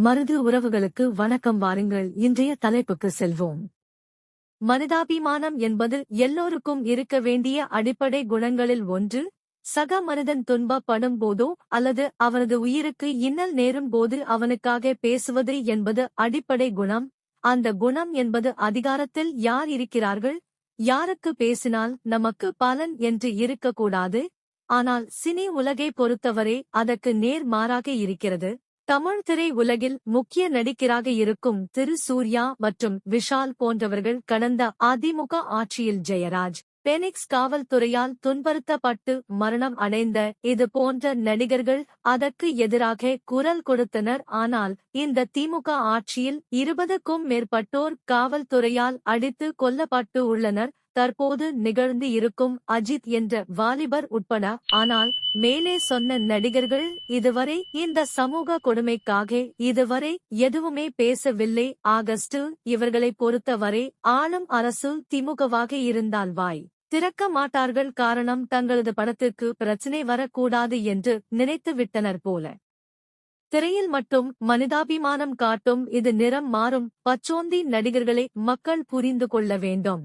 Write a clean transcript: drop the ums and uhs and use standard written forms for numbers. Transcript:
மருது உறவுகளுக்கு வணக்கம். வாருங்கள் இன்றைய தலைப்புக்கு செல்வோம். மனிதாபிமானம் என்பது எல்லோருக்கும் இருக்க வேண்டிய அடிப்படை குணங்களில் ஒன்று. சக மனிதன் துன்பப்படும் போதோ அல்லது அவனது உயிருக்கு இன்னல் நேரும் போது அவனுக்காக பேசுவது என்பது அடிப்படை குணம். அந்த குணம் என்பது அதிகாரத்தில் யார் இருக்கிறார்கள், யாருக்கு பேசினால் நமக்கு பலன் என்று இருக்கக்கூடாது. ஆனால் சினி உலகை பொறுத்தவரை அதற்கு நேர் மாறாக இருக்கிறது. தமிழ் திரை உலகில் முக்கிய நடிகராக இருக்கும் திரு சூர்யா மற்றும் விஷால் போன்றவர்கள் கடந்த அதிமுக ஆட்சியில் ஜெயராஜ், பெனிக்ஸ் காவல்துறையால் துன்புறுத்தப்பட்டு மரணம் அடைந்த இது போன்ற நடிகர்கள் அதற்கு எதிராக குரல் கொடுத்தனர். ஆனால் இந்த திமுக ஆட்சியில் 20க்கும் மேற்பட்டோர் காவல்துறையால் அடித்து கொல்லப்பட்டு உள்ளனர். தற்போது நிகழ்ந்து இருக்கும் அஜித் என்ற வாலிபர் உட்பட. ஆனால் மேலே சொன்ன நடிகர்கள் இதுவரை இந்த சமூக கொடுமைக்காக இதுவரை எதுவுமே பேசவில்லை. ஆகஸ்ட் இவர்களை பொறுத்தவரை ஆளும் அரசு திமுகவாக இருந்தால் வாய் திறக்க மாட்டார்கள். காரணம், தங்களது படத்திற்கு பிரச்சினை வரக்கூடாது என்று நினைத்து விட்டனர் போல. திரையில் மட்டும் மனிதாபிமானம் காட்டும் இது நிறம் மாறும் பச்சோந்தி நடிகர்களை மக்கள் புரிந்து கொள்ள வேண்டும்.